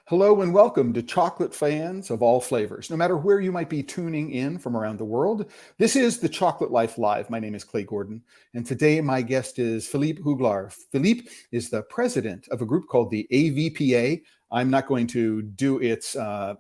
Hello and welcome to chocolate fans of all flavors, no matter where you might be tuning in from around the world. This is The Chocolate Life Live. My name is Clay Gordon, and today my guest is Philippe Juglar. Philippe is the president of a group called the AVPA. I'm not going to do its, not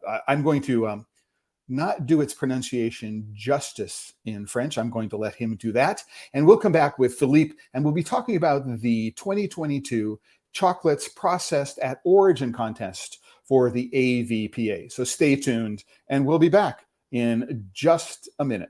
do its pronunciation justice in French. I'm going to let him do that. And we'll come back with Philippe, and we'll be talking about the 2022 Chocolates Processed at Origin Contest for the AVPA. So stay tuned, and we'll be back in just a minute.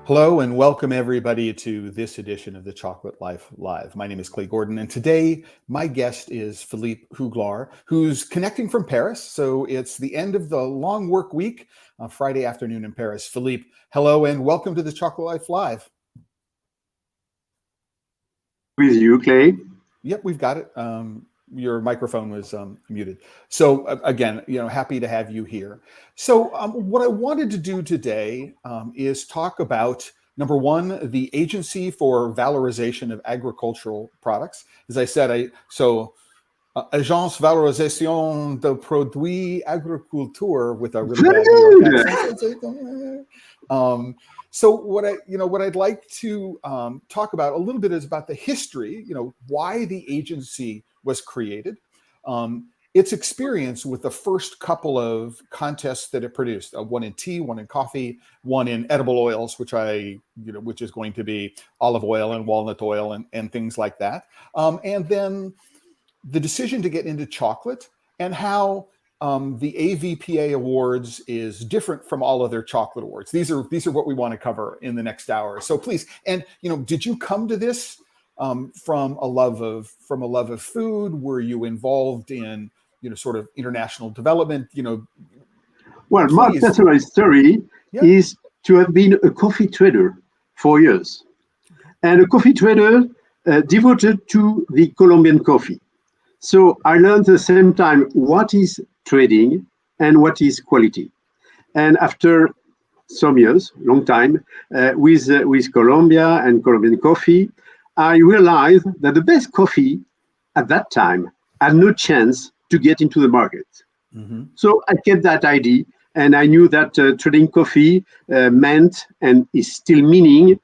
Hello and welcome everybody to this edition of the Chocolate Life Live. My name is Clay Gordon, and today my guest is Philippe Juglar, who's connecting from Paris. So it's the end of the long work week, Friday afternoon in Paris. Philippe, hello and welcome to the Chocolate Life Live. With you, Clay. Yep, we've got it. Your microphone was muted. So again, happy to have you here. So what I wanted to do today is talk about, number one, the Agency for Valorization of Agricultural Products. As I said, Agence Valorisation de Produits Agriculture with a really bad New York accent. So what I'd like to talk about a little bit is about the history, why the agency was created, its experience with the first couple of contests that it produced, one in tea, one in coffee, one in edible oils, which is going to be olive oil and walnut oil and things like that. And then the decision to get into chocolate and how the AVPA Awards is different from all other chocolate awards. These are what we want to cover in the next hour. So please, and did you come to this from a love of food? Were you involved in sort of international development? Well, my personal story is to have been a coffee trader for years, and a coffee trader devoted to the Colombian coffee. So I learned at the same time what is trading and what is quality. And after some years, long time, with Colombia and Colombian coffee, I realized that the best coffee at that time had no chance to get into the market. Mm-hmm. So I kept that idea, and I knew that trading coffee meant, and is still meaning,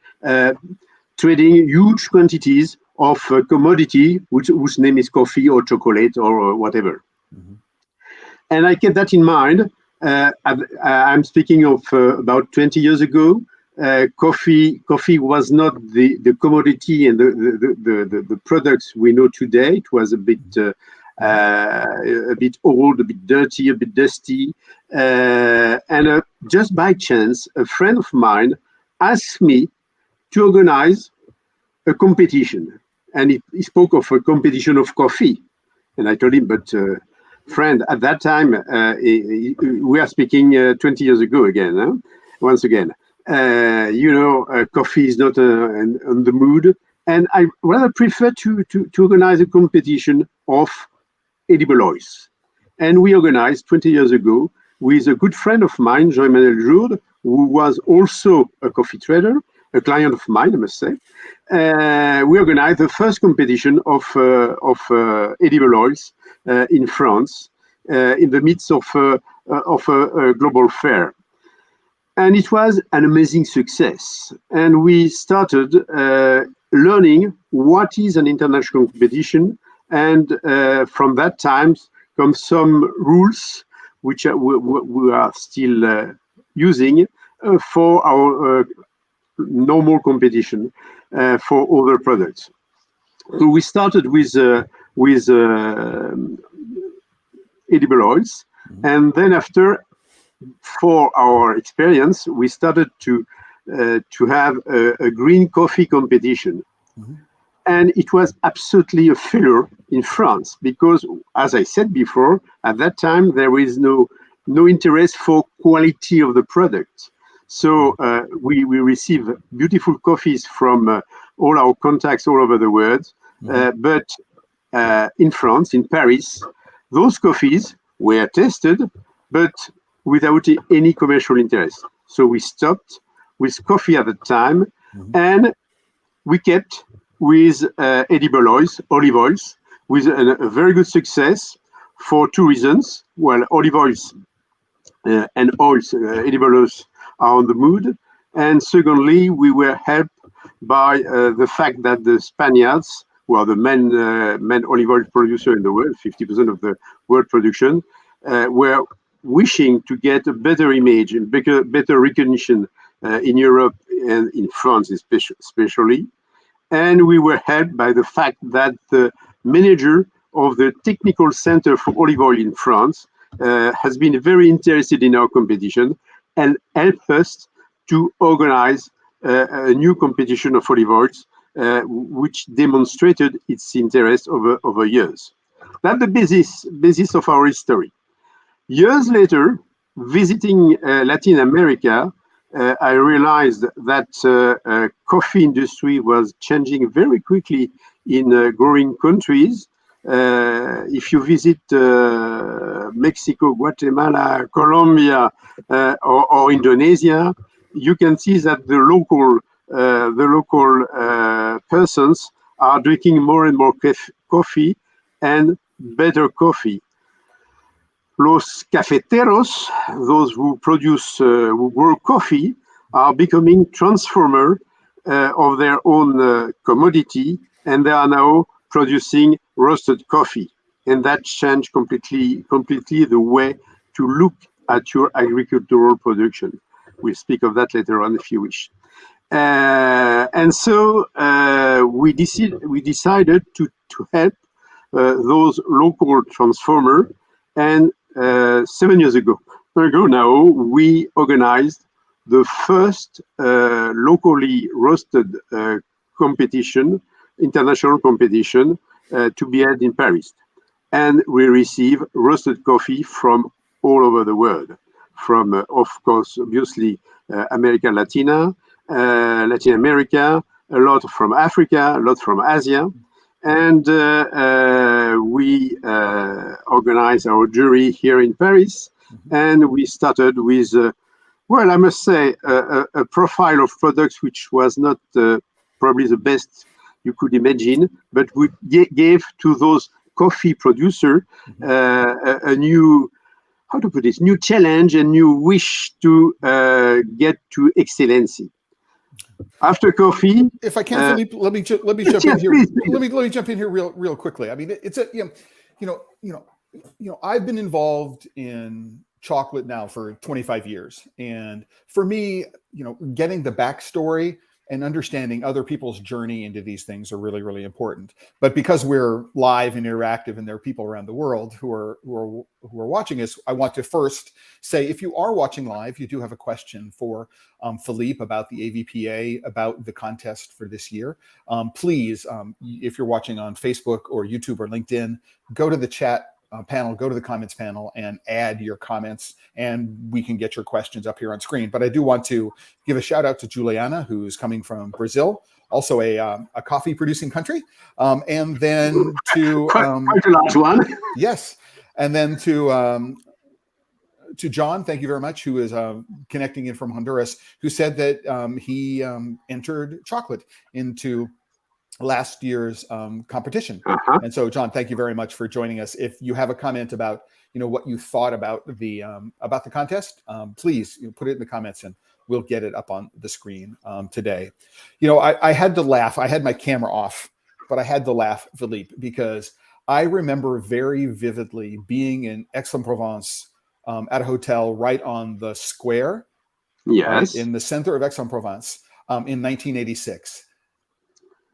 trading huge quantities of commodity, whose name is coffee or chocolate or whatever. Mm-hmm. And I kept that in mind. I'm speaking of about 20 years ago. Coffee was not the commodity and the products we know today. It was a bit old, a bit dirty, a bit dusty. And just by chance, a friend of mine asked me to organize a competition. And he spoke of a competition of coffee. And I told him, but friend, at that time, we are speaking 20 years ago again, huh? Once again. Coffee is not on the mood, and I rather prefer to organize a competition of edible oils. And we organized 20 years ago with a good friend of mine, Jean-Emmanuel Jourde, who was also a coffee trader, a client of mine, I must say. We organized the first competition of edible oils in France. in the midst of a global fair. And it was an amazing success. And we started learning what is an international competition. And from that time come some rules which we are still using for our normal competition for other products. So we started with edible oils, and then after, for our experience, we started to have a green coffee competition. And it was absolutely a failure in France because, as I said before, at that time there is no interest for quality of the product. So we receive beautiful coffees from all our contacts all over the world. But in France, in Paris, those coffees were tested, but without any commercial interest. So we stopped with coffee at the time, and we kept with edible oils, olive oils, with a very good success for two reasons. Well, olive oils and oils, edible oils, are on the mood. And secondly, we were helped by the fact that the Spaniards, who are the main olive oil producer in the world, 50% of the world production, were wishing to get a better image and better recognition in Europe and in France especially. And we were helped by the fact that the manager of the technical center for olive oil in France has been very interested in our competition and helped us to organize a new competition of olive oils, which demonstrated its interest over years. That's the basis of our history. Years later, visiting Latin America, I realized that coffee industry was changing very quickly in growing countries. If you visit Mexico, Guatemala, Colombia, or Indonesia, you can see that the local persons are drinking more and more coffee and better coffee. Los cafeteros, those who produce, who grow coffee, are becoming transformer of their own commodity, and they are now producing roasted coffee. And that changed completely the way to look at your agricultural production. We'll speak of that later on if you wish. And so we decided to help those local transformers. And 7 years ago now, we organized the first locally roasted competition, international competition, to be held in Paris. And we receive roasted coffee from all over the world, from, of course, obviously, America Latina, Latin America, a lot from Africa, a lot from Asia. And we organized our jury here in Paris, and we started with, well, I must say, a profile of products which was not probably the best you could imagine, but we gave to those coffee producers a new, how to put this, new challenge and new wish to get to excellency. After coffee, if I can, Philippe, let me jump in here. Please. Let me jump in here real quickly. I mean, it's a I've been involved in chocolate now for 25 years, and for me, getting the backstory and understanding other people's journey into these things are really, really important. But because we're live and interactive, and there are people around the world who are watching us, I want to first say, if you are watching live, you do have a question for Philippe about the AVPA, about the contest for this year. Please, if you're watching on Facebook or YouTube or LinkedIn, go to the chat panel, go to the comments panel and add your comments, and we can get your questions up here on screen. But I do want to give a shout out to Juliana, who's coming from Brazil, also a coffee producing country. And then to quite a large one. Yes. And then to John, thank you very much, who is connecting in from Honduras, who said that he entered chocolate into last year's competition. Uh-huh. And so, John, thank you very much for joining us. If you have a comment about what you thought about the contest, please put it in the comments, and we'll get it up on the screen today. I had to laugh. I had my camera off, but I had to laugh, Philippe, because I remember very vividly being in Aix-en-Provence at a hotel right on the square, right Yes. in the center of Aix-en-Provence in 1986.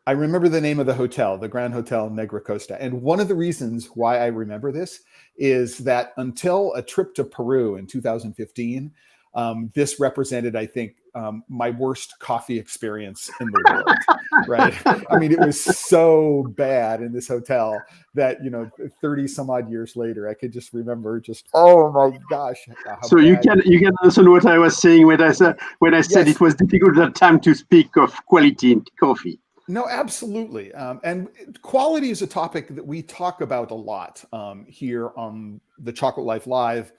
I remember the name of the hotel, the Grand Hotel Negra Costa. And one of the reasons why I remember this is that until a trip to Peru in 2015, this represented, I think, my worst coffee experience in the world, right? I mean, it was so bad in this hotel that, 30 some odd years later, I could just remember oh my gosh. So you can understand what I was saying when I said Yes. it was difficult at that time to speak of quality in coffee. No, absolutely. And quality is a topic that we talk about a lot here on the Chocolate Life Live,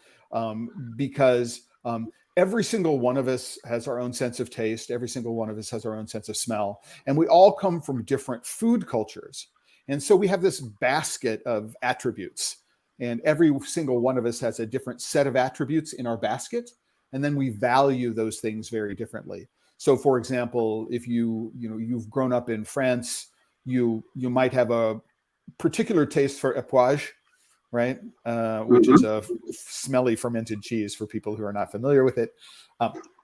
because every single one of us has our own sense of taste. Every single one of us has our own sense of smell. And we all come from different food cultures. And so we have this basket of attributes. And every single one of us has a different set of attributes in our basket. And then we value those things very differently. So, for example, if you've grown up in France, you might have a particular taste for époage, right? Which is a smelly fermented cheese for people who are not familiar with it.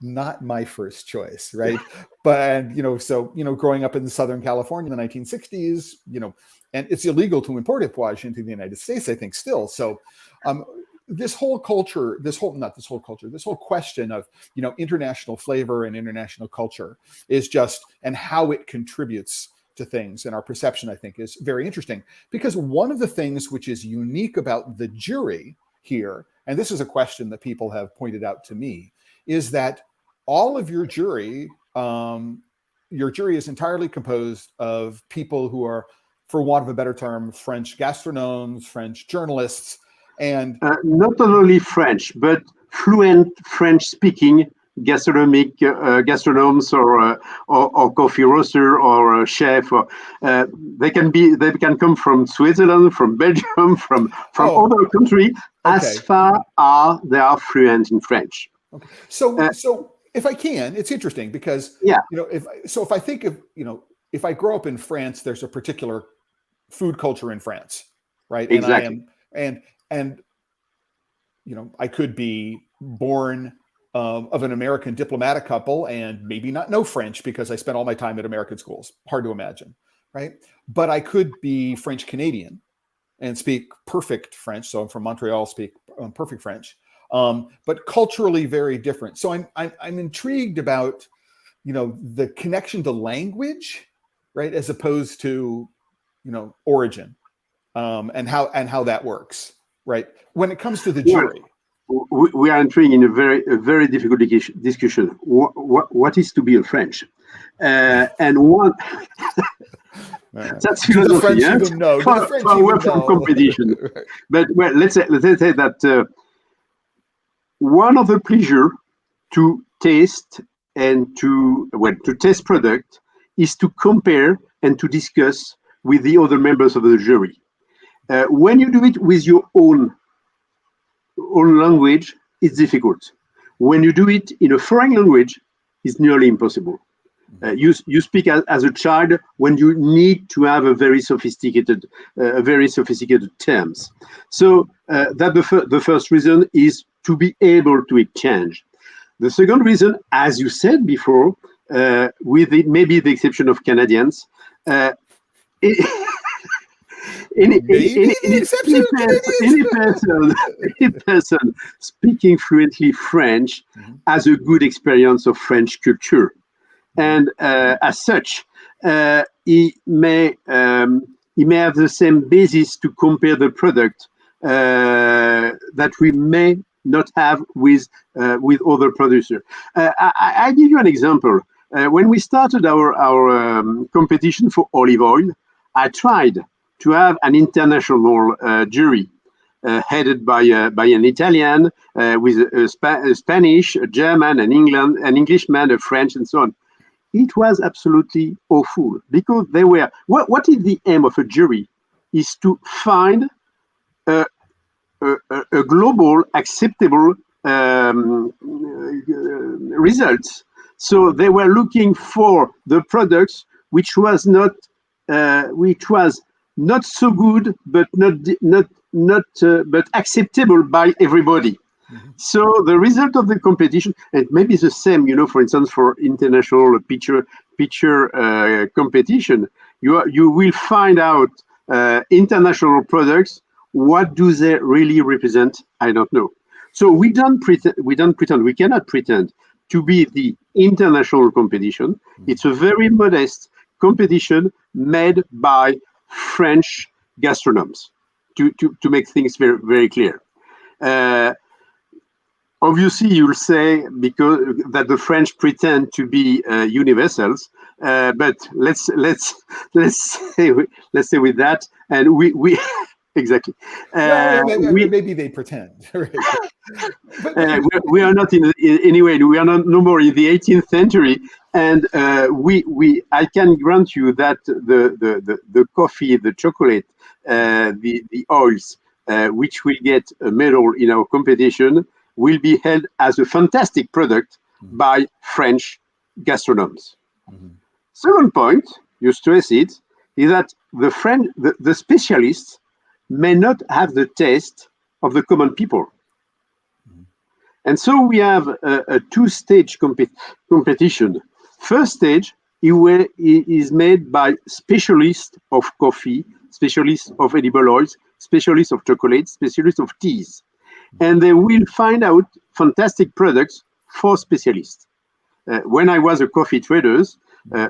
Not my first choice, right? But growing up in Southern California in the 1960s, and it's illegal to import époage into the United States, I think, still. So this whole question of international flavor and international culture is and how it contributes to things and our perception, I think, is very interesting. Because one of the things which is unique about the jury here, and this is a question that people have pointed out to me, is that all of your jury is entirely composed of people who are, for want of a better term, French gastronomes, French journalists. And not only French, but fluent French-speaking gastronomes or coffee roaster or chef. They can come from Switzerland, from Belgium, from other countries, as far as they are fluent in French. Okay. So if I can, it's interesting because if I think of if I grow up in France, there's a particular food culture in France, right? Exactly. And I could be born of an American diplomatic couple and maybe not know French because I spent all my time at American schools. Hard to imagine, right? But I could be French Canadian and speak perfect French. So I'm from Montreal, speak perfect French, but culturally very different. So I'm intrigued about the connection to language, right, as opposed to origin, and how that works. Right. When it comes to the jury, we are entering in a very difficult discussion. What is to be a French? And one that's philosophy. Far away from competition. But let's say that one of the pleasure to taste and to test product is to compare and to discuss with the other members of the jury. When you do it with your own language, it's difficult. When you do it in a foreign language, it's nearly impossible. You speak as a child when you need to have a very sophisticated terms. So that the first reason is to be able to exchange. The second reason, as you said before, with maybe the exception of Canadians, any person speaking fluently French has a good experience of French culture, and as such, he may have the same basis to compare the product that we may not have with other producers. I give you an example. When we started our competition for olive oil, I tried to have an international jury headed by an Italian, with a Spanish, a German, an Englishman, a French, and so on. it was absolutely awful because they were. What is the aim of a jury? Is to find a global acceptable results. So they were looking for the products which was not so good, but but acceptable by everybody. Mm-hmm. So the result of the competition, and maybe the same, for instance, for international picture competition, you will find out international products. What do they really represent? I don't know. So we don't pretend. We cannot pretend to be the international competition. Mm-hmm. It's a very modest competition made by French gastronomes. To make things very, very clear. Obviously, you'll say because that the French pretend to be universals, but let's say with that, and we exactly. Maybe they pretend. We are not anyway. We are not no more in the 18th century, and I can grant you that the coffee, the chocolate, the oils, which will get a medal in our competition, will be held as a fantastic product by French gastronomes. Mm-hmm. Second point, you stress it, is that the specialists may not have the taste of the common people. Mm-hmm. And so we have a two-stage competition. First stage is made by specialists of coffee, specialists of edible oils, specialists of chocolate, specialists of teas. And they will find out fantastic products for specialists. When I was a coffee trader,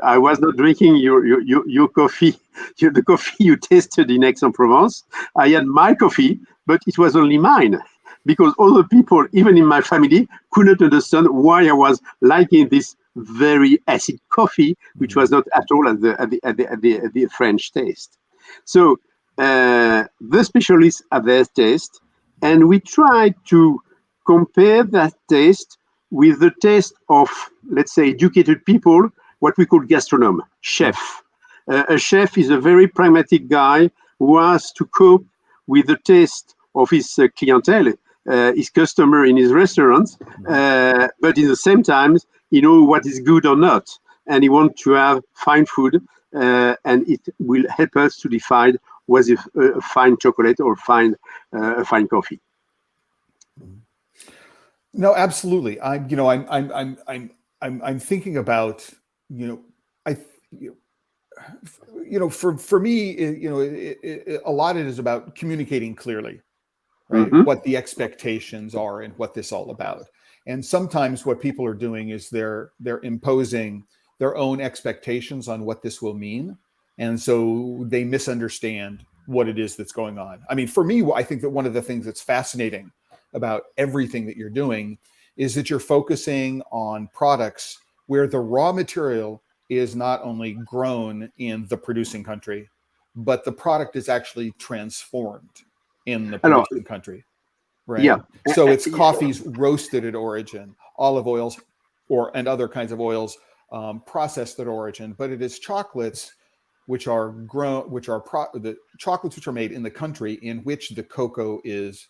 I was not drinking your coffee, the coffee you tasted in Aix-en-Provence. I had my coffee, but it was only mine because other people, even in my family, could not understand why I was liking this very acid coffee, which was not at all at the French taste. So the specialists have their taste. And we try to compare that taste with the taste of, let's say, educated people, what we call gastronome, chef. A chef is a very pragmatic guy who has to cope with the taste of his clientele, his customer in his restaurants, but in the same time, he knows what is good or not. And he wants to have fine food, and it will help us to decide was it a fine chocolate or a fine coffee? No, absolutely. I'm thinking about for me a lot of it is about communicating clearly, right? Mm-hmm. What the expectations are and what this is all about. And sometimes what people are doing is they're imposing their own expectations on what this will mean. And so they misunderstand what it is that's going on. I mean, for me, I think that one of the things that's fascinating about everything that you're doing is that you're focusing on products where the raw material is not only grown in the producing country, but the product is actually transformed in the producing country. Right. Yeah. So it's coffees roasted at origin, olive oils and other kinds of oils processed at origin, but it is chocolates which are grown, the chocolates which are made in the country in which the cocoa is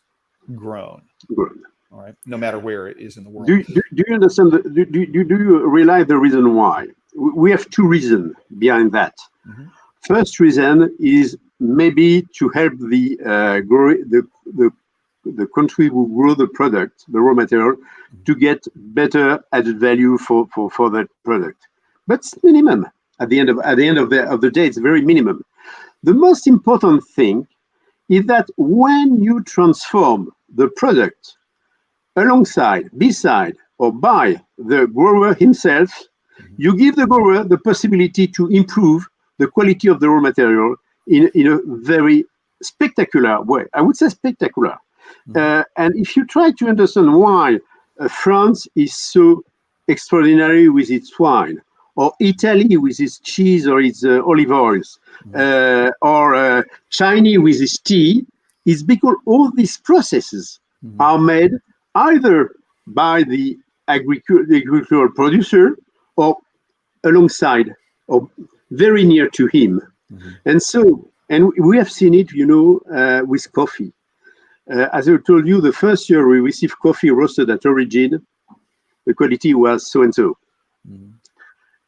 grown. Good. All right, no matter where it is in the world. Do you understand? Do you realize the reason why? We have two reasons behind that. Mm-hmm. First reason is maybe to help the country who grow the product, the raw material, to get better added value for that product. But it's minimum. At the end of the day, it's very minimum. The most important thing is that when you transform the product alongside, beside, or by the grower himself, you give the grower the possibility to improve the quality of the raw material in a very spectacular way. I would say spectacular. Mm-hmm. And if you try to understand why France is so extraordinary with its wine, or Italy with its cheese or its olive oils, or China with its tea, is because all these processes are made either by the agricultural producer or alongside or very near to him. And we have seen it, with coffee. As I told you, the first year we received coffee roasted at origin, the quality was so and so.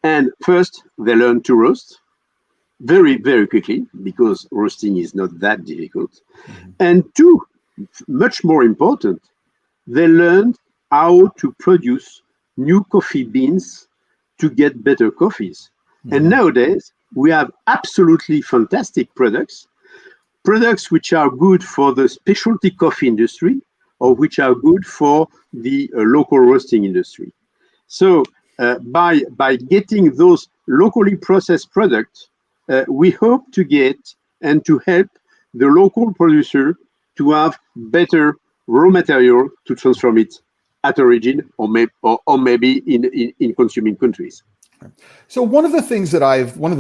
And first, they learned to roast very, very quickly, because roasting is not that difficult. And two, much more important, they learned how to produce new coffee beans to get better coffees. And nowadays, we have absolutely fantastic products which are good for the specialty coffee industry, or which are good for the local roasting industry. So by getting those locally processed products, we hope to get and to help the local producer to have better raw material to transform it at origin, or maybe in consuming countries. So one of the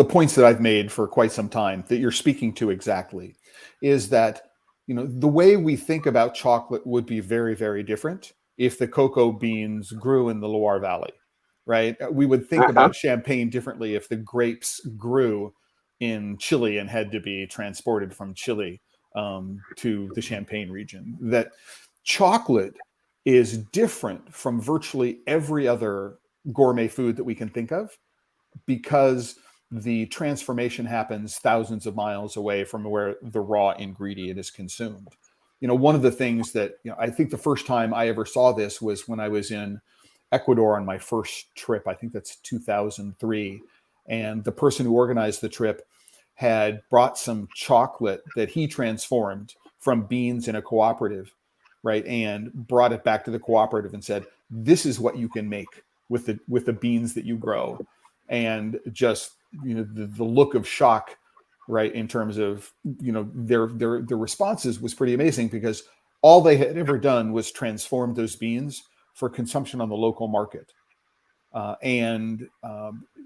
points that I've made for quite some time that you're speaking to exactly is that, the way we think about chocolate would be very, very different if the cocoa beans grew in the Loire Valley, right? We would think about champagne differently if the grapes grew in Chile and had to be transported from Chile to the Champagne region. That chocolate is different from virtually every other gourmet food that we can think of, because the transformation happens thousands of miles away from where the raw ingredient is consumed. One of the things that, I think the first time I ever saw this was when I was in Ecuador on my first trip. I think that's 2003. And the person who organized the trip had brought some chocolate that he transformed from beans in a cooperative, right? And brought it back to the cooperative and said, this is what you can make with the beans that you grow. And just, the look of shock, right, in terms of, their responses was pretty amazing, because all they had ever done was transform those beans for consumption on the local market.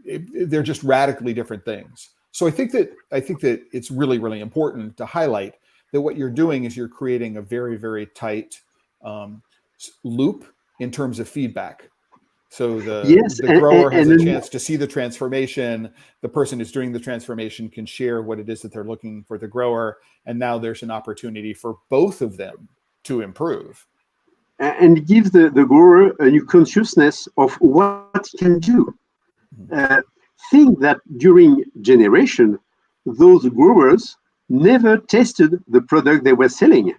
They're just radically different things. So I think that it's really, really important to highlight that what you're doing is you're creating a very, very tight loop in terms of feedback. So the grower has a chance to see the transformation. The person who's doing the transformation can share what it is that they're looking for the grower. And now there's an opportunity for both of them to improve. And give the grower a new consciousness of what he can do. Think that during generation, those growers never tested the product they were selling.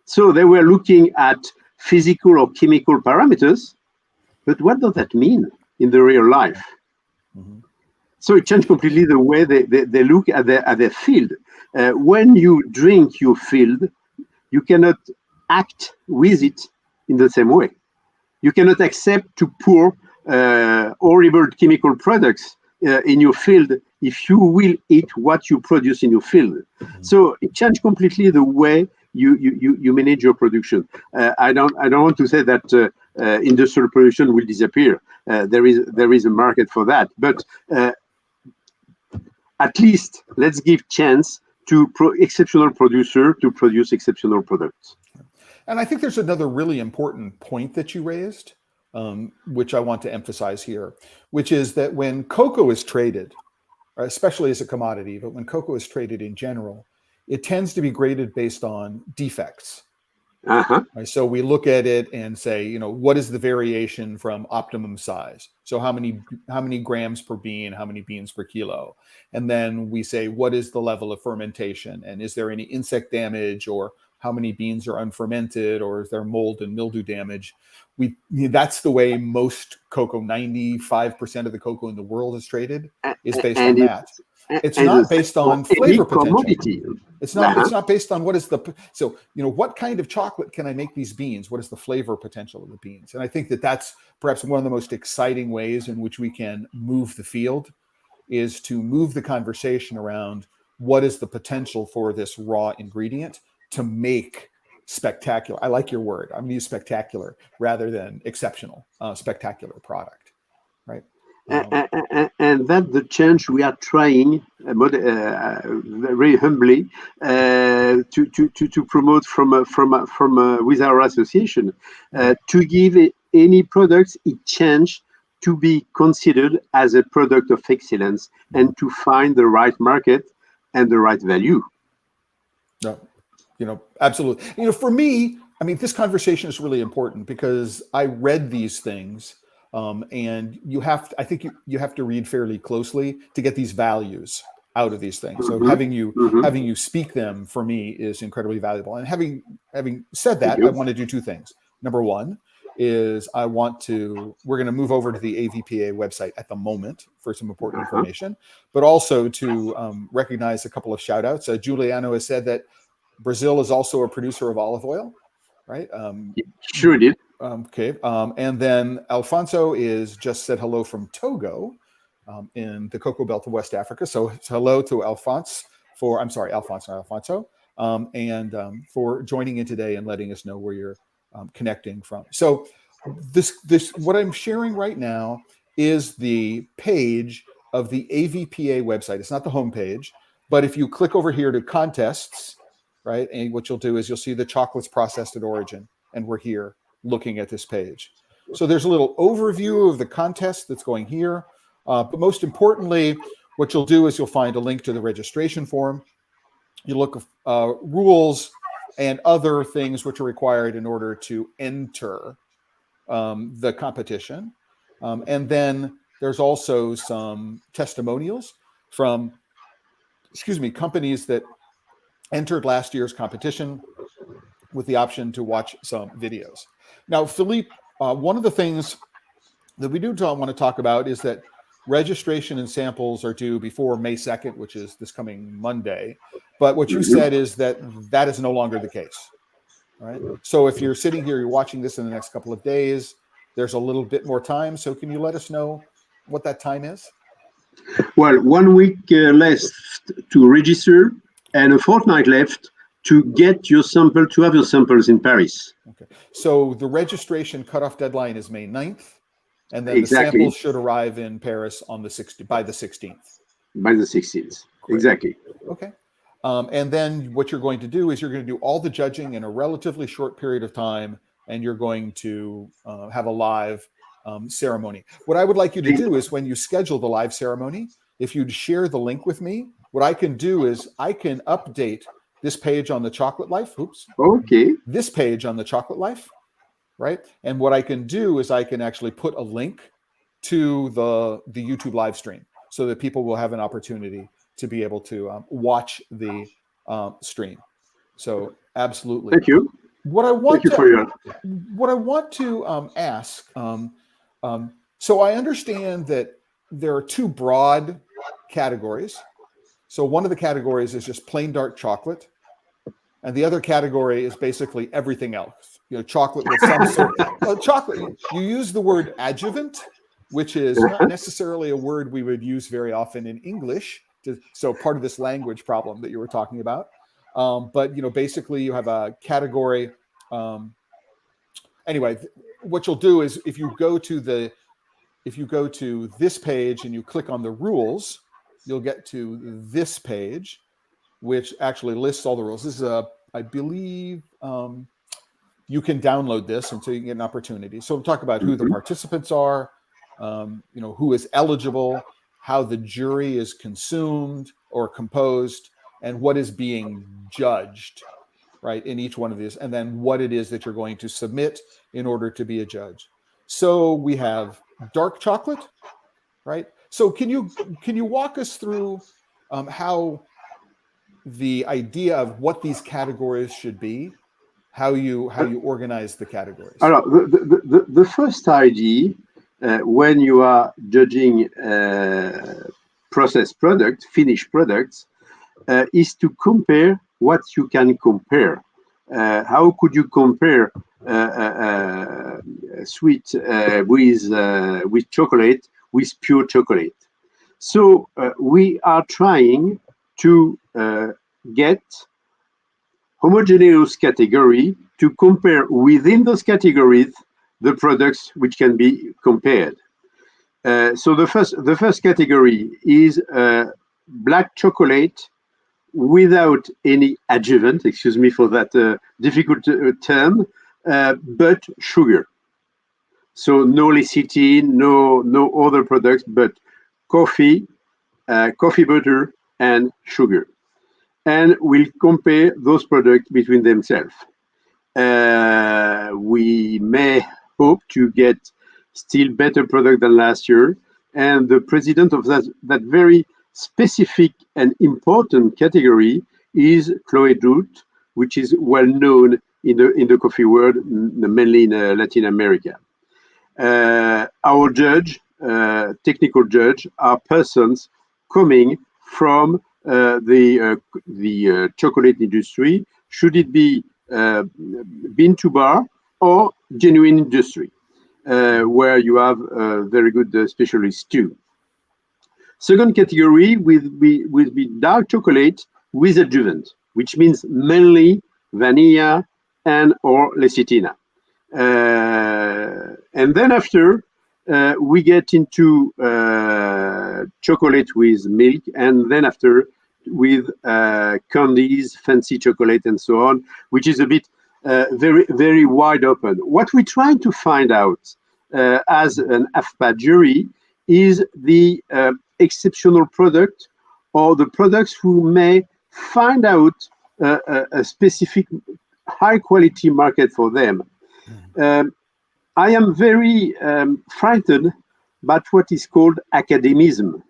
So they were looking at physical or chemical parameters, but what does that mean in the real life? So it changed completely the way they look at their field. When you drink your field, you cannot act with it in the same way. You cannot accept to pour horrible chemical products in your field if you will eat what you produce in your field. So it changed completely the way you manage your production. I don't want to say that industrial production will disappear. There is a market for that, but at least let's give chance to exceptional producer to produce exceptional products. And I think there's another really important point that you raised, which I want to emphasize here, which is that when cocoa is traded, especially as a commodity, but when cocoa is traded in general, it tends to be graded based on defects. Right? So we look at it and say, what is the variation from optimum size? So how many grams per bean, how many beans per kilo? And then we say, what is the level of fermentation? And is there any insect damage, or how many beans are unfermented, or is there mold and mildew damage? That's the way most cocoa, 95% of the cocoa in the world is traded, is based on that. It's not based on flavor potential. It's not based on what kind of chocolate can I make these beans? What is the flavor potential of the beans? And I think that that's perhaps one of the most exciting ways in which we can move the field, is to move the conversation around what is the potential for this raw ingredient to make spectacular. I like your word. I'm going to use spectacular rather than exceptional, spectacular product, right? And that's the change we are trying very humbly to promote from with our association, to give any products a chance to be considered as a product of excellence and to find the right market and the right value. No, absolutely. For me, I mean, this conversation is really important because I read these things, and I think you have to read fairly closely to get these values out of these things. So having you speak them for me is incredibly valuable. And having said that, I want to do two things. Number one is we're going to move over to the AVPA website at the moment for some important information, but also to recognize a couple of shout outs. Giuliano has said that Brazil is also a producer of olive oil, right? Sure did. Okay. And then Alfonso just said hello from Togo in the Cocoa Belt of West Africa. So hello to Alfonso, and for joining in today and letting us know where you're connecting from. So this what I'm sharing right now is the page of the AVPA website. It's not the homepage, but if you click over here to contests, right, and what you'll do is you'll see the chocolates processed at origin, and we're here looking at this page. So there's a little overview of the contest that's going here, but most importantly, what you'll do is you'll find a link to the registration form. You look at rules and other things which are required in order to enter the competition. And then there's also some testimonials from, companies that entered last year's competition with the option to watch some videos. Now, Philippe, one of the things that we do want to talk about is that registration and samples are due before May 2nd, which is this coming Monday. But what you said is that is no longer the case, right? So if you're sitting here, you're watching this in the next couple of days, there's a little bit more time. So can you let us know what that time is? Well, 1 week left to register and a fortnight left to get your sample, to have your samples in Paris. Okay. So the registration cutoff deadline is May 9th, and then exactly. The samples should arrive in Paris on by the 16th. By the 16th, Great. Exactly. Okay. And then what you're going to do is you're going to do all the judging in a relatively short period of time, and you're going to have a live ceremony. What I would like you to do is when you schedule the live ceremony, if you'd share the link with me, what I can do is I can update this page on the Chocolate Life. Okay. This page on the Chocolate Life, right? And what I can do is I can actually put a link to the YouTube live stream so that people will have an opportunity to be able to watch the stream. So absolutely. Thank you. What I want to ask. So I understand that there are two broad categories. So one of the categories is just plain dark chocolate, and the other category is basically everything else. Chocolate with some sort of chocolate. You use the word adjuvant, which is not necessarily a word we would use very often in English. So part of this language problem that you were talking about. But basically you have a category. Anyway, what you'll do is if you go to this page and you click on the rules, you'll get to this page, which actually lists all the rules. This is I believe you can download this, and so you can get an opportunity. So we'll talk about who the participants are, who is eligible, how the jury is consumed or composed, and what is being judged, right, in each one of these, and then what it is that you're going to submit in order to be a judge. So we have dark chocolate, right? So can you walk us through how the idea of what these categories should be, how you organize the categories? Alors, the first idea when you are judging processed products, finished products, is to compare what you can compare. How could you compare sweet with chocolate with pure chocolate? So we are trying to get homogeneous category to compare within those categories the products which can be compared. So the first category is black chocolate without any adjuvant, excuse me for that difficult term, but sugar. So no lecithin, no other products, but coffee, coffee butter, and sugar. And we'll compare those products between themselves. We may hope to get still better product than last year. And the president of that very specific and important category is Chloe Dut, which is well known in the coffee world, mainly in Latin America. Our judge, technical judge, are persons coming from the chocolate industry. Should it be bean to bar or genuine industry, where you have very good specialists too. Second category will be dark chocolate with adjuvant, which means mainly vanilla and or lecithin. And then after, we get into chocolate with milk, and then after with candies, fancy chocolate, and so on, which is a bit very, very wide open. What we try to find out as an AVPA jury is the exceptional product or the products who may find out a specific high quality market for them. I am very frightened by what is called academism.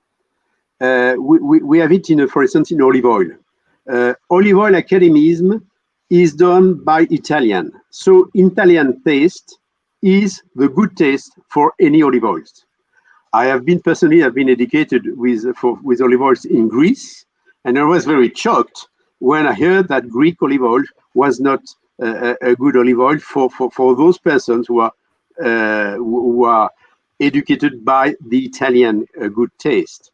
We have it, for instance, in olive oil. Olive oil academism is done by Italian. So Italian taste is the good taste for any olive oils. I have been educated with olive oils in Greece, and I was very shocked when I heard that Greek olive oil was not a good olive oil for those persons who are educated by the Italian good taste.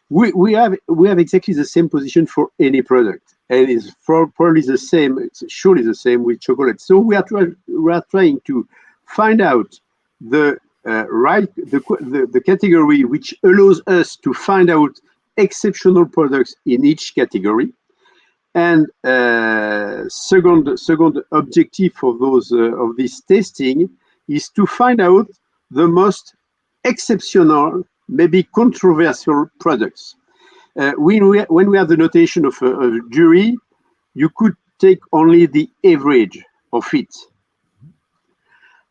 We have exactly the same position for any product, and it's probably the same. It's surely the same with chocolate. So we are trying to find out the category which allows us to find out exceptional products in each category. And second objective for those of this testing is to find out the most exceptional, maybe controversial products. When we have the notation of a jury, you could take only the average of it.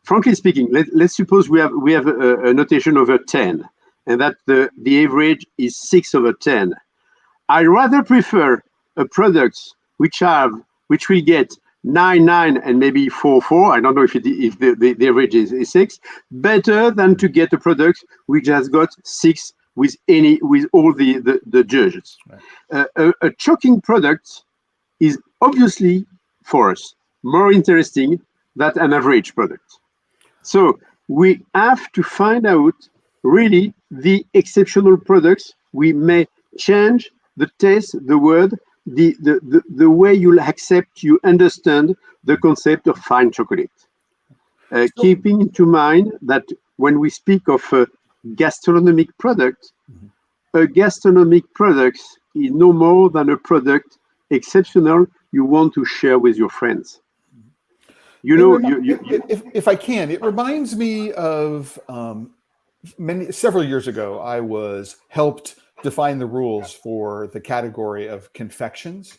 Frankly speaking, let's suppose we have a notation over 10, and that the average is 6 over 10. I rather prefer a products which will get 9, 9, and maybe 4, 4. I don't know if the average is 6. Better than to get a product which has got 6 with all the judges. Right. A choking product is obviously for us more interesting than an average product. So we have to find out really the exceptional products. We may change the taste, the word, the way you understand the concept of fine chocolate. Keeping into mind that when we speak of a gastronomic product, a gastronomic product is no more than a product exceptional you want to share with your friends. If I can, it reminds me of several years ago, I was helped define the rules for the category of confections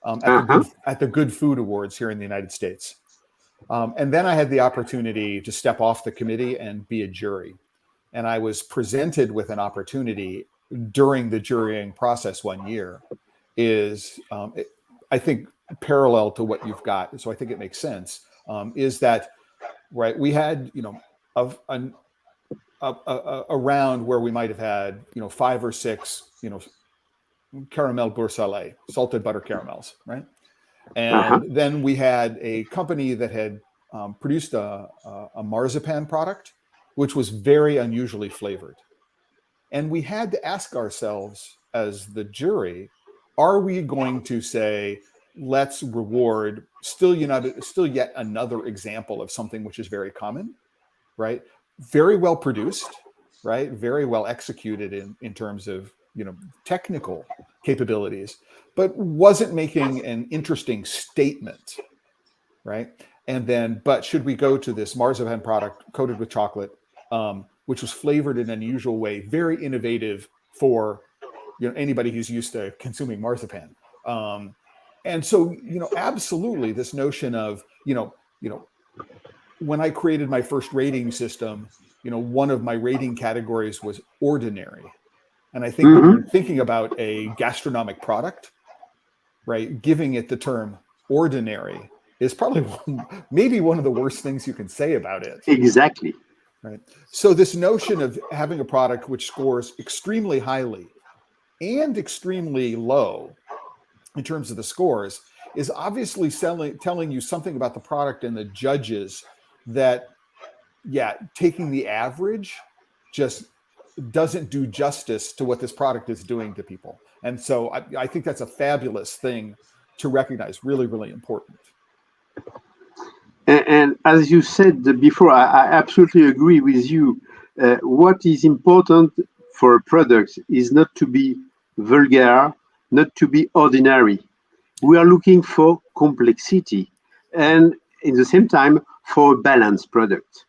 at the Good Food Awards here in the United States. And then I had the opportunity to step off the committee and be a jury. And I was presented with an opportunity during the jurying process one year I think parallel to what you've got. So I think it makes sense. Is that right? We had a round where we might have had 5 or 6 caramel beurre salé, salted butter caramels, right? And then we had a company that had produced a marzipan product, which was very unusually flavored, and we had to ask ourselves as the jury, are we going to say, let's reward still yet another example of something which is very common, right? Very well produced, right? Very well executed in terms of technical capabilities, but wasn't making an interesting statement, right? And then, but should we go to this marzipan product coated with chocolate, which was flavored in an unusual way, very innovative for anybody who's used to consuming marzipan. And so, absolutely, this notion of when I created my first rating system, one of my rating categories was ordinary. And I think when you're thinking about a gastronomic product, right, giving it the term ordinary is probably maybe one of the worst things you can say about it. Exactly. Right. So this notion of having a product which scores extremely highly and extremely low in terms of the scores is obviously telling you something about the product and the judges that, taking the average just doesn't do justice to what this product is doing to people. And so I think that's a fabulous thing to recognize, really, really important. And as you said before, I absolutely agree with you. What is important for a product is not to be vulgar, not to be ordinary. We are looking for complexity and in the same time for a balanced product.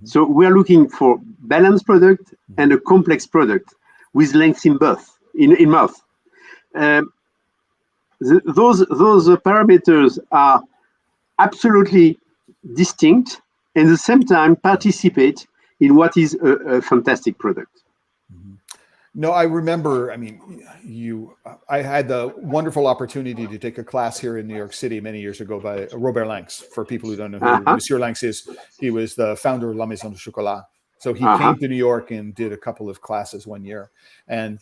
So we are looking for balanced product and a complex product with length in mouth. Those parameters are absolutely distinct and at the same time participate in what is a fantastic product. No, I remember, I had the wonderful opportunity to take a class here in New York City many years ago by Robert Lanx. For people who don't know who Monsieur Lanx is, he was the founder of La Maison de Chocolat. So he came to New York and did a couple of classes one year. And,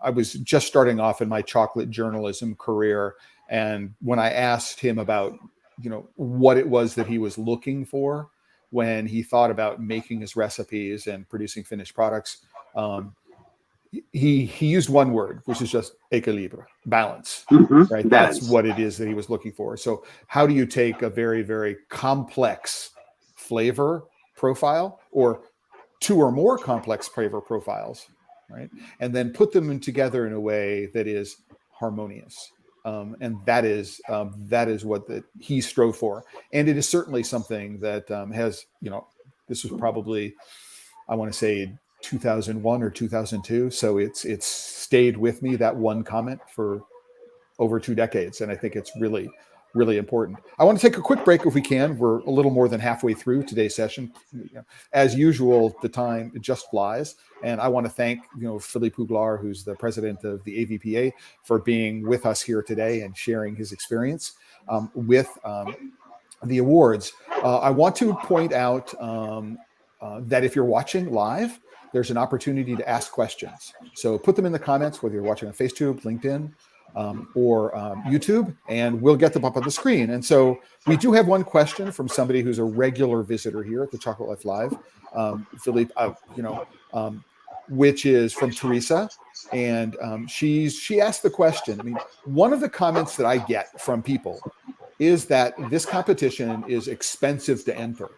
I was just starting off in my chocolate journalism career. And when I asked him about, what it was that he was looking for when he thought about making his recipes and producing finished products, he used one word, which is just équilibre, balance, right? Balance. That's what it is that he was looking for. So how do you take a very, very complex flavor profile or two or more complex flavor profiles, right? And then put them together in a way that is harmonious. And that is what he strove for. And it is certainly something that has, this was probably, I want to say 2001 or 2002. So it's stayed with me, that one comment, for over 2 decades. And I think it's really, really important. I want to take a quick break if we can. We're a little more than halfway through today's session. As usual, the time just flies. And I want to thank, Philippe Juglar, who's the president of the AVPA, for being with us here today and sharing his experience with the awards. I want to point out that if you're watching live, there's an opportunity to ask questions. So put them in the comments, whether you're watching on Facebook, LinkedIn, or YouTube, and we'll get them up on the screen. And so we do have one question from somebody who's a regular visitor here at the Chocolate Life Live, Philippe, which is from Teresa. And she asked the question. One of the comments that I get from people is that this competition is expensive to enter.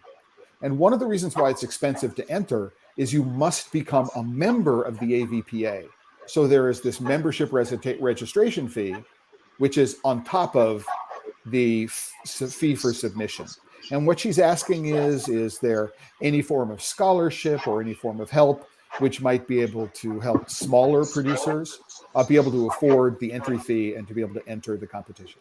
And one of the reasons why it's expensive to enter is you must become a member of the AVPA. So there is this membership registration fee, which is on top of the fee for submission. And what she's asking is there any form of scholarship or any form of help which might be able to help smaller producers be able to afford the entry fee and to be able to enter the competition?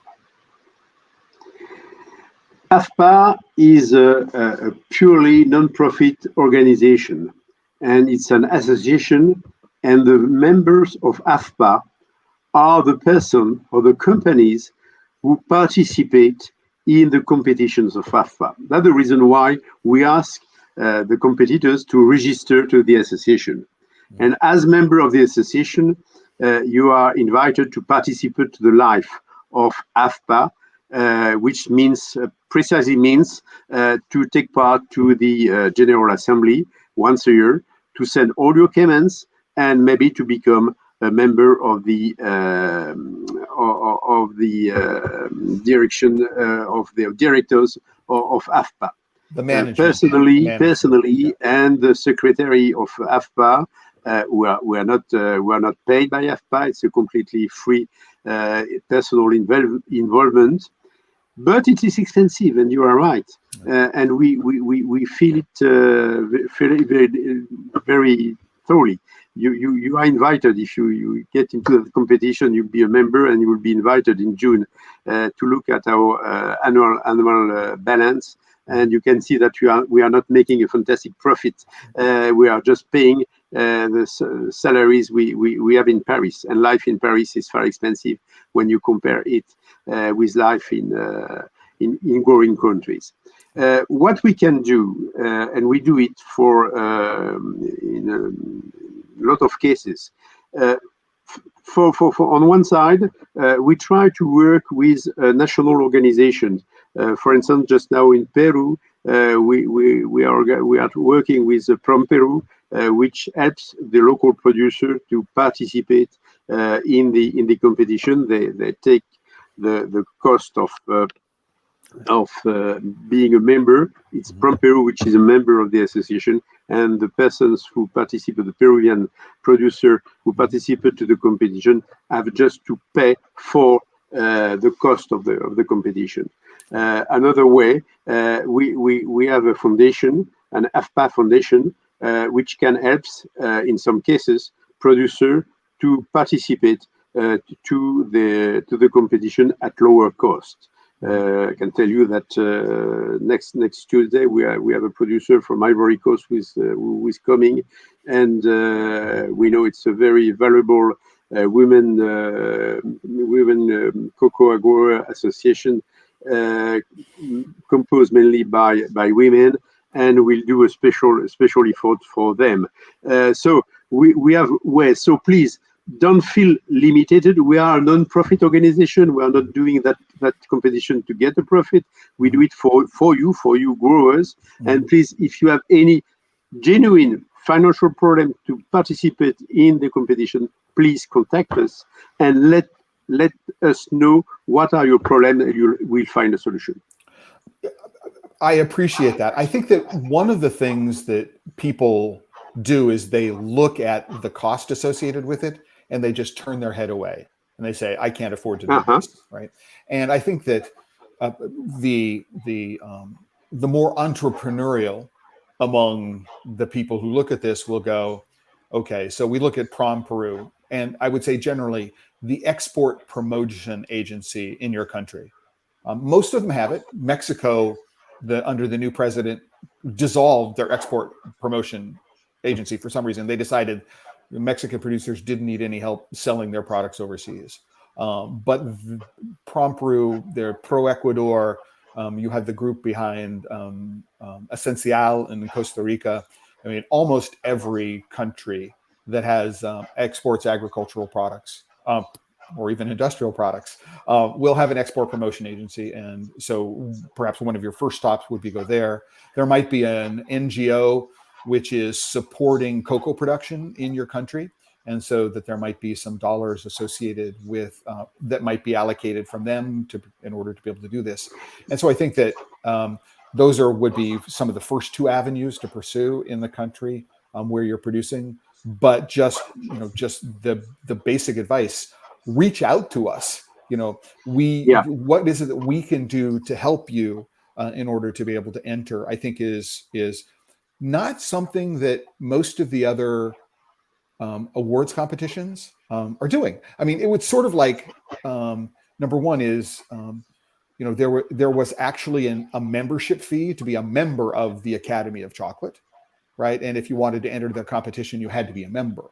AVPA is a purely non-profit organization, and it's an association, and the members of AVPA are the person or the companies who participate in the competitions of AVPA. That's the reason why we ask the competitors to register to the association. And as member of the association, you are invited to participate to the life of AVPA, which precisely means to take part to the General Assembly once a year, to send all your comments, and maybe to become a member of the direction of the directors of AVPA. The management. Personally, and the secretary of AVPA. We are not paid by AVPA. It's a completely free personal involvement. but it is expensive, and you are right. And we feel it very thoroughly. You are invited. If you get into the competition, you'll be a member, and you will be invited in June to look at our annual balance. And you can see that we are not making a fantastic profit. We are just paying the salaries we have in Paris, and life in Paris is far expensive when you compare it with life in growing countries. What we can do, and we do it for in a lot of cases. For on one side, we try to work with national organizations. For instance, just now in Peru, we are working with Prom Peru, which helps the local producer to participate in the competition. They take the cost of being a member. It's Prom Peru, which is a member of the association, and the persons who participate, the Peruvian producer who participate to the competition, have just to pay for the cost of the competition. Another way, we have a foundation, an AVPA foundation, which can help, in some cases, producer to participate to the competition at lower cost. I can tell you that next Tuesday we have a producer from Ivory Coast who is coming, and we know it's a very valuable women cocoa grower association composed mainly by women, and we'll do a special effort for them. So we have ways. So please, don't feel limited. We are a non-profit organization. We are not doing that competition to get a profit. We do it for you growers. And please, if you have any genuine financial problem to participate in the competition, please contact us and let us know what are your problems, and we'll find a solution. I appreciate that. I think that one of the things that people do is they look at the cost associated with it, and they just turn their head away and they say, I can't afford to do this, right? And I think that the more entrepreneurial among the people who look at this will go, okay, so we look at Prom Peru, and I would say generally the export promotion agency in your country. Most of them have it. Mexico, under the new president, dissolved their export promotion agency for some reason. They decided Mexican producers didn't need any help selling their products overseas. But Prom Peru, they're Pro Ecuador. You have the group behind Esencial in Costa Rica. I mean, almost every country that has exports agricultural products or even industrial products will have an export promotion agency. And so perhaps one of your first stops would be go there. There might be an NGO which is supporting cocoa production in your country. And so that there might be some dollars associated with that might be allocated from them in order to be able to do this. And so I think that those would be some of the first two avenues to pursue in the country where you're producing. But just the basic advice: reach out to us. What is it that we can do to help you in order to be able to enter? I think is not something that most of the other awards competitions are doing. I mean, it would sort of like number one is there was actually a membership fee to be a member of the Academy of Chocolate, right? And if you wanted to enter the competition, you had to be a member.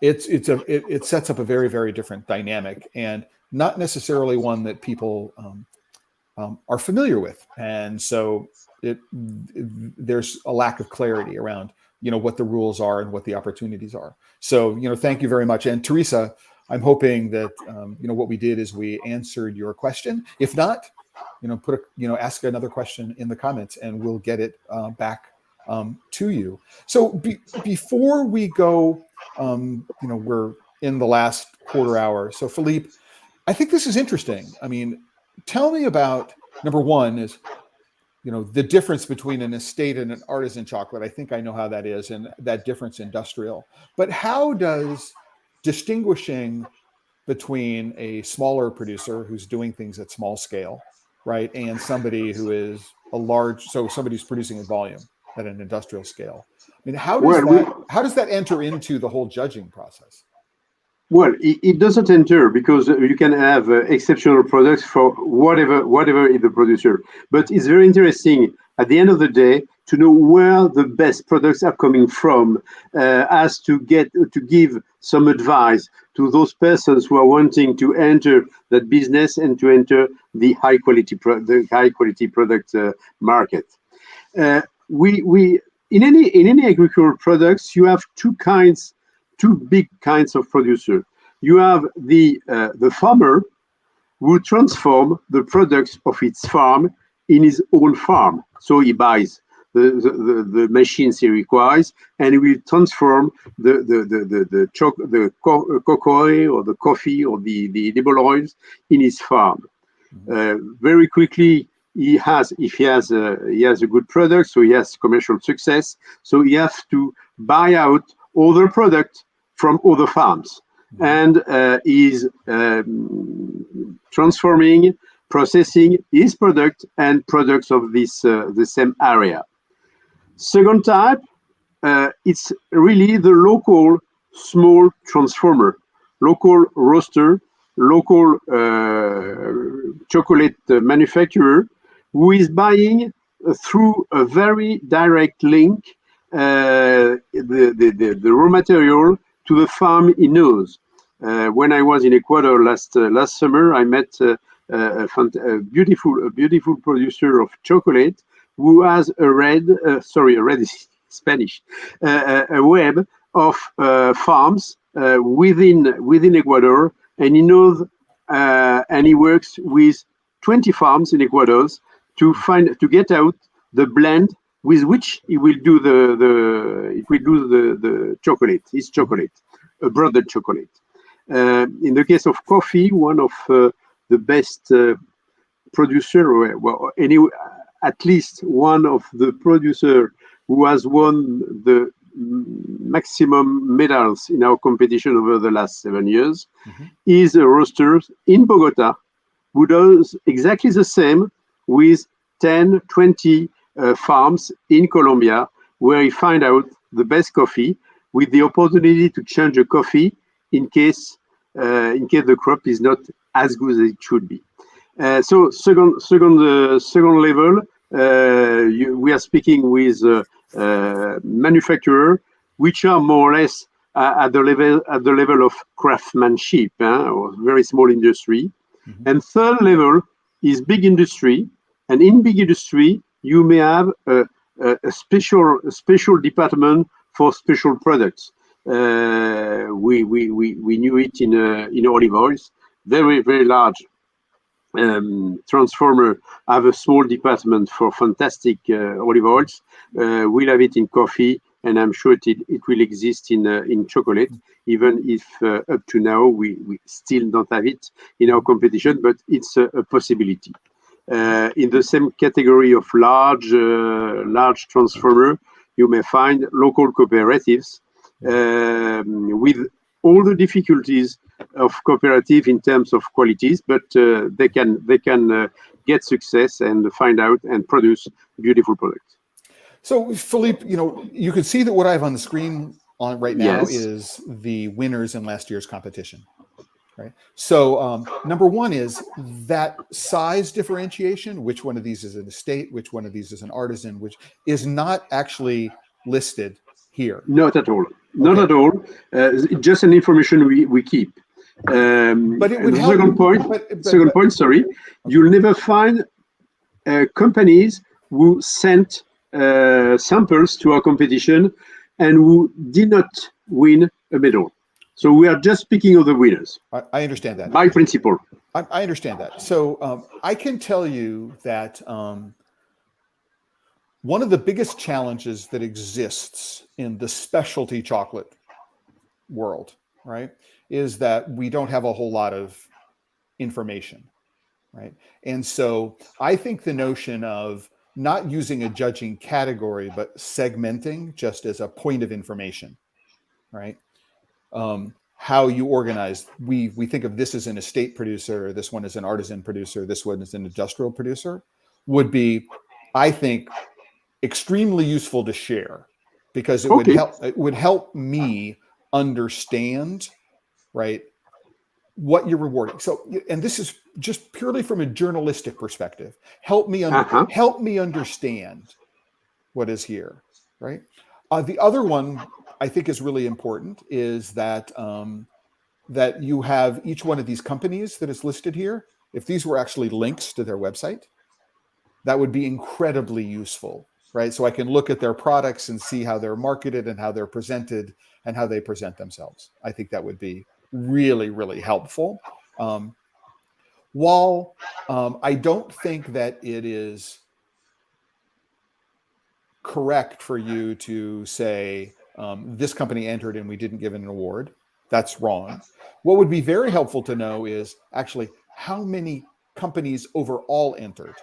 It sets up a very, very different dynamic, and not necessarily one that people are familiar with, and so there's a lack of clarity around what the rules are and what the opportunities are. So thank you very much. And Teresa, I'm hoping that what we did is we answered your question. If not, ask another question in the comments, and we'll get it back to you. So before we go, we're in the last quarter hour. So Philippe, I think this is interesting. I mean, tell me about, number one is, the difference between an estate and an artisan chocolate. I think I know how that is, and that difference industrial. But how does distinguishing between a smaller producer who's doing things at small scale, right, and somebody who is somebody who's producing in volume at an industrial scale. I mean, how does that enter into the whole judging process? Well, it doesn't enter because you can have exceptional products for whatever is the producer. But it's very interesting at the end of the day to know where the best products are coming from, as to give some advice to those persons who are wanting to enter that business and to enter the high quality product market. We in any agricultural products, you have two big kinds of producer. You have the farmer who transform the products of its farm in his own farm. So he buys the machines he requires, and he will transform the cocoa or the coffee or the edible oils in his farm. Very quickly, if he has a good product, so he has commercial success. So he has to buy out other products from other farms, and is transforming, processing his product and products of the same area. Second type, it's really the local small transformer, local roaster, local chocolate manufacturer who is buying through a very direct link the raw material to the farm he knows. When I was in Ecuador last summer, I met a beautiful producer of chocolate who has a red is Spanish, a web of farms within Ecuador, and he knows and he works with 20 farms in Ecuador to get out the blend with which he will do the chocolate, his chocolate, a branded chocolate. In the case of coffee, one of the best producer, at least one of the producer who has won the maximum medals in our competition over the last 7 years, is a roaster in Bogota who does exactly the same with 10, 20 farms in Colombia, where he find out the best coffee with the opportunity to change the coffee in case the crop is not as good as it should be. So second level, we are speaking with manufacturer which are more or less at the level of craftsmanship, or very small industry. And third level is big industry, and in big industry you may have a special department for special products. We knew it in olive oils. Very large transformer have a small department for fantastic olive oils. We'll have it in coffee, and I'm sure it will exist in chocolate, even if up to now we still don't have it in our competition, but it's a possibility. In the same category of large transformer, you may find local cooperatives with all the difficulties of cooperative in terms of qualities, but they can get success and find out and produce beautiful products. So Philippe, you can see that what I have on the screen right now Yes. is the winners in last year's competition. Right. So number one is that size differentiation. Which one of these is an estate? Which one of these is an artisan? Which is not actually listed here. Not at all. Not at all. Just an information we keep. But it would help. Second point. Sorry, you'll never find companies who sent samples to our competition and who did not win a medal. So we are just speaking of the winners. I understand that. By principle. I understand that. So I can tell you that one of the biggest challenges that exists in the specialty chocolate world, right, is that we don't have a whole lot of information, right? And so I think the notion of not using a judging category, but segmenting just as a point of information, right? how you organize. We think of this as an estate producer, this one as an artisan producer, this one as an industrial producer, would be, I think, extremely useful to share, because it would help me understand, right, what you're rewarding. So, and this is just purely from a journalistic perspective. Help me understand what is here, right? The other one I think is really important is that that you have each one of these companies that is listed here. If these were actually links to their website, that would be incredibly useful, right? So I can look at their products and see how they're marketed and how they're presented and how they present themselves. I think that would be really, really helpful. While I don't think that it is correct for you to say this company entered and we didn't give it an award, that's wrong. What would be very helpful to know is actually how many companies overall entered.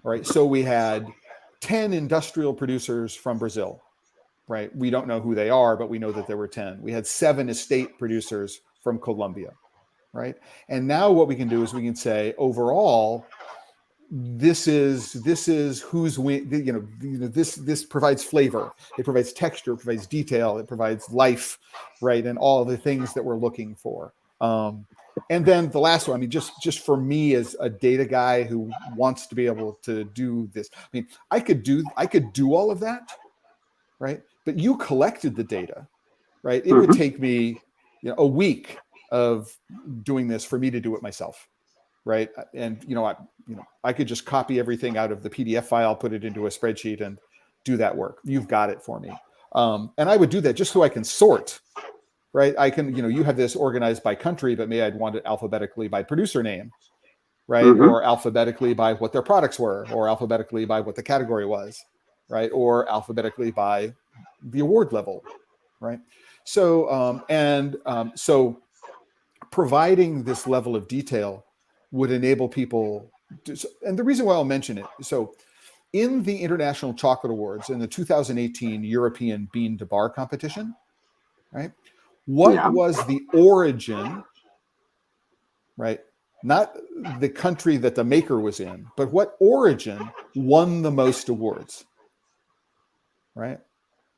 Right. So we had 10 industrial producers from Brazil, right? We don't know who they are, but we know that there were 10. We had 7 estate producers from Colombia, right? And now what we can do is we can say overall, this is who's this provides flavor, it provides texture, it provides detail, it provides life, right? And all the things that we're looking for. And then the last one, I mean, just for me as a data guy who wants to be able to do this, I mean, I could do all of that, right? But you collected the data, right? It would take me, a week of doing this for me to do it myself, right? And I could just copy everything out of the PDF file, put it into a spreadsheet, and do that work. You've got it for me, and I would do that just so I can sort. Right, I can, you have this organized by country, but maybe I'd want it alphabetically by producer name, right, or alphabetically by what their products were, or alphabetically by what the category was, right, or alphabetically by the award level, right. So, so providing this level of detail would enable people to, and the reason why I'll mention it, so in the International Chocolate Awards, in the 2018 European Bean to Bar competition, right, what was the origin, right? Not the country that the maker was in, but what origin won the most awards, right?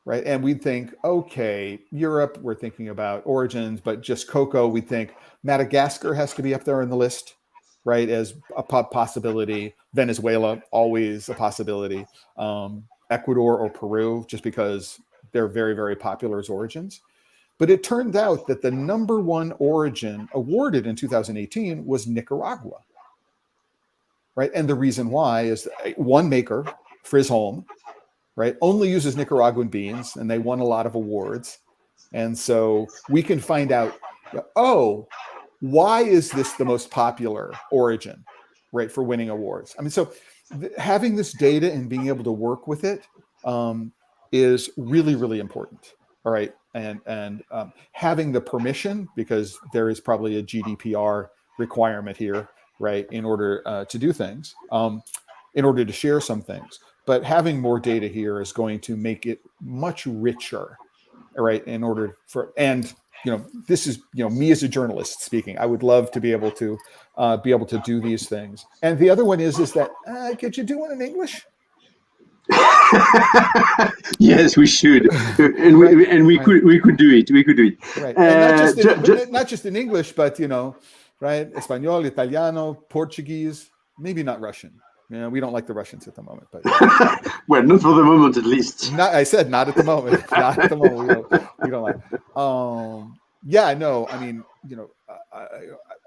Right. And we'd think, okay, Europe, we're thinking about origins, but just cocoa, we think Madagascar has to be up there on the list, right? As a possibility. Venezuela, always a possibility. Ecuador or Peru, just because they're very, very popular as origins. But it turned out that the number one origin awarded in 2018 was Nicaragua, right? And the reason why is one maker, Frizholm, right, only uses Nicaraguan beans, and they won a lot of awards. And so we can find out, why is this the most popular origin, right, for winning awards? I mean, so having this data and being able to work with it is really, really important. All right. And having the permission, because there is probably a GDPR requirement here, right, in order to do things, in order to share some things. But having more data here is going to make it much richer, all right, in order for, and this is me as a journalist speaking. I would love to be able to do these things. And the other one is that could you do one in English? Yes, we should, and we could do it. We could do it. Right, and not just in English, but right, Espanol, Italiano, Portuguese, maybe not Russian. We don't like the Russians at the moment, but well, not for the moment, at least. I said not at the moment. Not at the moment. We don't like. Yeah, no. I mean,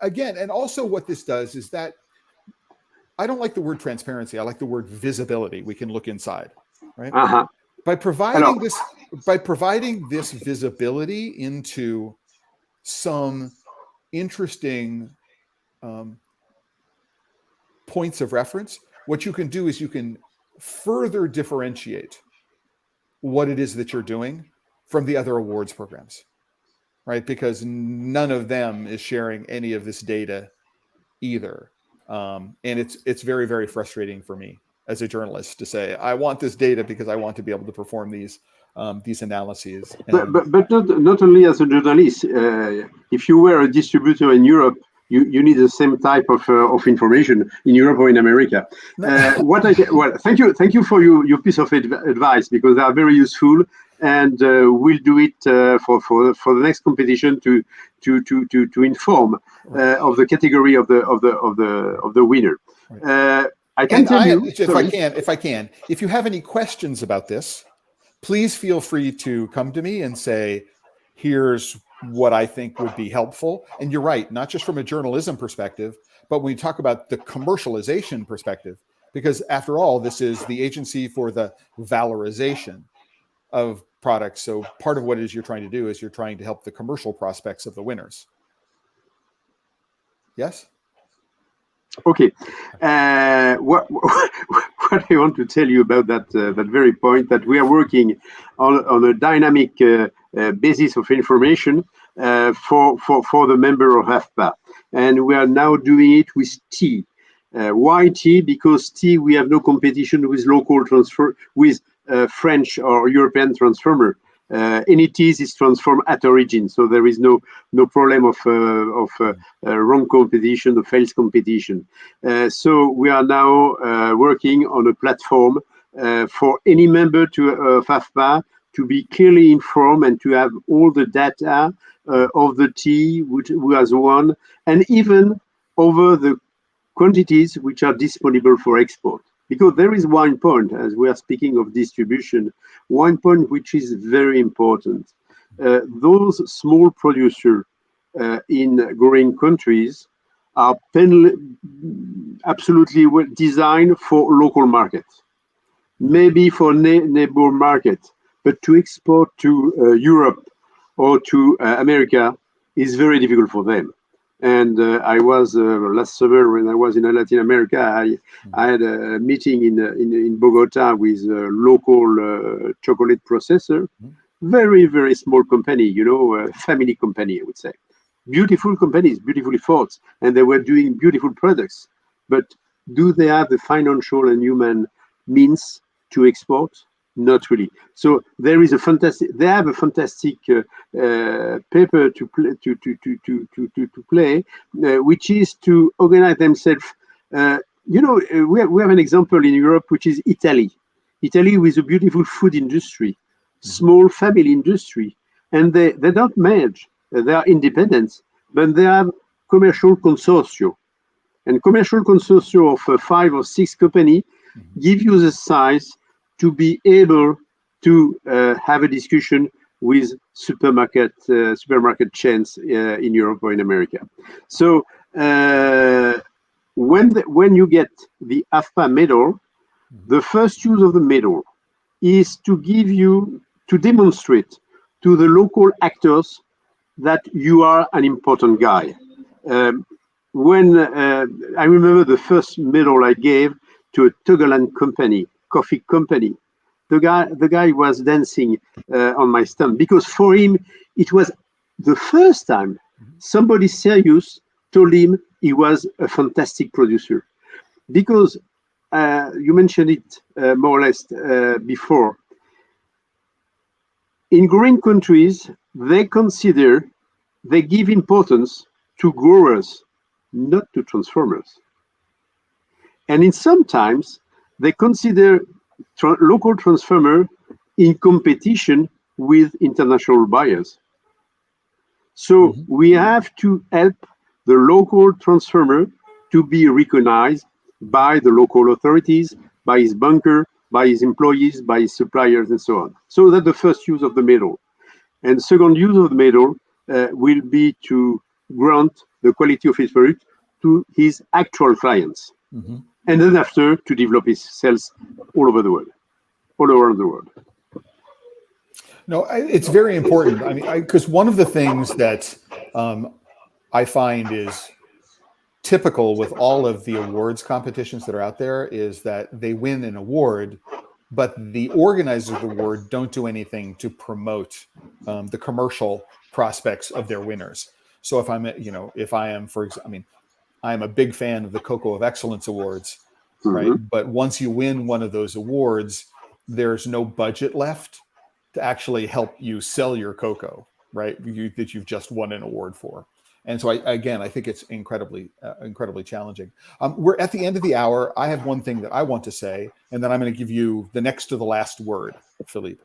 again, and also what this does is that I don't like the word transparency. I like the word visibility. We can look inside, right? By providing this visibility into some interesting points of reference, what you can do is you can further differentiate what it is that you're doing from the other awards programs, right? Because none of them is sharing any of this data either. And it's very, very frustrating for me as a journalist to say, I want this data because I want to be able to perform these these analyses. But not only as a journalist. If you were a distributor in Europe, you need the same type of information in Europe or in America. Thank you for your piece of advice, because they are very useful, and we'll do it for the next competition to inform of the category of the winner. I can tell you, if I can, if you have any questions about this, please feel free to come to me and say, here's what I think would be helpful. And you're right, not just from a journalism perspective, but when we talk about the commercialization perspective, because after all, this is the agency for the valorization of products. So part of what it is you're trying to do is you're trying to help the commercial prospects of the winners. Yes? Okay. What I want to tell you about that very point, that we are working on a dynamic basis of information for the member of AVPA, and we are now doing it with tea. Why tea? Because tea, we have no competition with local transfer, with French or European transformer. Any teas is transformed at origin, so there is no problem of wrong competition or fails competition. So we are now working on a platform for any member of AVPA to be clearly informed and to have all the data of the tea who has won, and even over the quantities which are disponible for export. Because there is one point, as we are speaking of distribution, one point which is very important. Those small producers in growing countries are absolutely designed for local markets, maybe for neighbor markets, but to export to Europe or to America is very difficult for them. And I was last summer when I was in Latin America. I had a meeting in Bogota with a local chocolate processor, very, very small company, family company, I would say. Beautiful companies, beautiful efforts, and they were doing beautiful products. But do they have the financial and human means to export? Not really. So they have a fantastic paper to play, which is to organize themselves. We have an example in Europe, which is Italy. Italy with a beautiful food industry, small family industry, and they don't merge. They are independent, but they have commercial consortia. And commercial consortia of 5 or 6 companies give you the size to be able to have a discussion with supermarket chains in Europe or in America. So when you get the AVPA medal, the first use of the medal is to demonstrate to the local actors that you are an important guy. When I remember the first medal I gave to a Togoland company, coffee company, the guy was dancing on my stand, because for him it was the first time somebody serious told him he was a fantastic producer. Because you mentioned it more or less before. In growing countries, they give importance to growers, not to transformers. And in sometimes they consider local transformer in competition with international buyers. So we have to help the local transformer to be recognized by the local authorities, by his banker, by his employees, by his suppliers, and so on. So that's the first use of the medal. And the second use of the medal will be to grant the quality of his product to his actual clients. And then after, to develop his sales all over the world. No, it's very important. I mean, because one of the things that I find is typical with all of the awards competitions that are out there is that they win an award, but the organizers of the award don't do anything to promote the commercial prospects of their winners. So if I am a big fan of the Cocoa of Excellence Awards, right? But once you win one of those awards, there's no budget left to actually help you sell your cocoa, right? That you've just won an award for. And so I think it's incredibly challenging. We're at the end of the hour. I have one thing that I want to say, and then I'm going to give you the next to the last word, Philippe,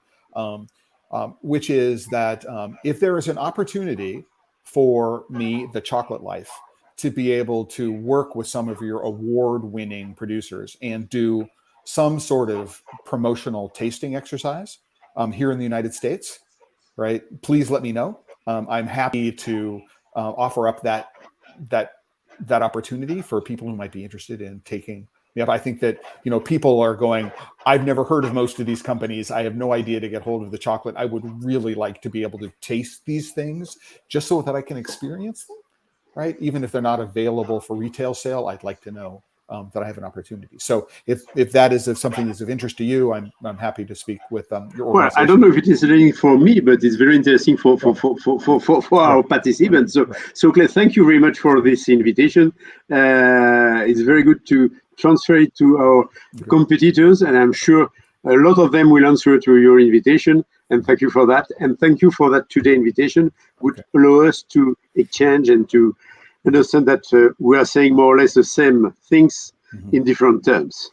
which is that if there is an opportunity for me, the Chocolate Life, to be able to work with some of your award-winning producers and do some sort of promotional tasting exercise here in the United States, right? Please let me know. I'm happy to offer up that opportunity for people who might be interested in taking me up. I think that people are going, I've never heard of most of these companies. I have no idea to get hold of the chocolate. I would really like to be able to taste these things just so that I can experience them, right? Even if they're not available for retail sale, I'd like to know that I have an opportunity. So if something is of interest to you, I'm happy to speak with your organization. Well, I don't know if it is interesting for me, but it's very interesting for our participants. So Claire, thank you very much for this invitation. It's very good to transfer it to our competitors, and I'm sure a lot a will answer to your invitation. And thank you for that. And thank you for that today invitation, which allow us to exchange and to understand that we are saying more or less the same things in different terms.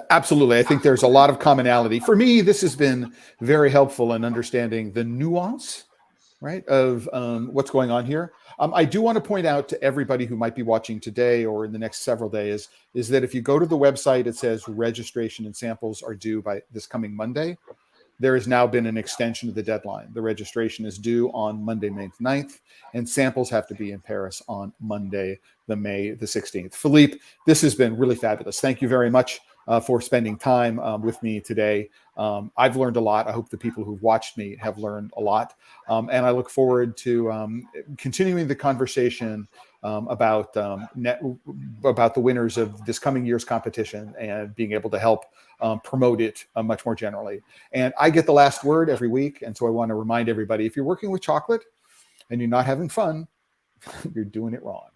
Absolutely. I think there's a lot of commonality. For me, this has been very helpful in understanding the nuance, right, of what's going on here. I do want to point out to everybody who might be watching today or in the next several days, is that if you go to the website, it says registration and samples are due by this coming Monday. There has now been an extension of the deadline. The registration is due on Monday, May 9th, and samples have to be in Paris on Monday, May 16th. Philippe, this has been really fabulous. Thank you very much for spending time with me today. I've learned a lot. I hope the people who've watched me have learned a lot. And I look forward to continuing the conversation about the winners of this coming year's competition and being able to help promote it much more generally. And I get the last word every week. And so I want to remind everybody, if you're working with chocolate and you're not having fun, you're doing it wrong.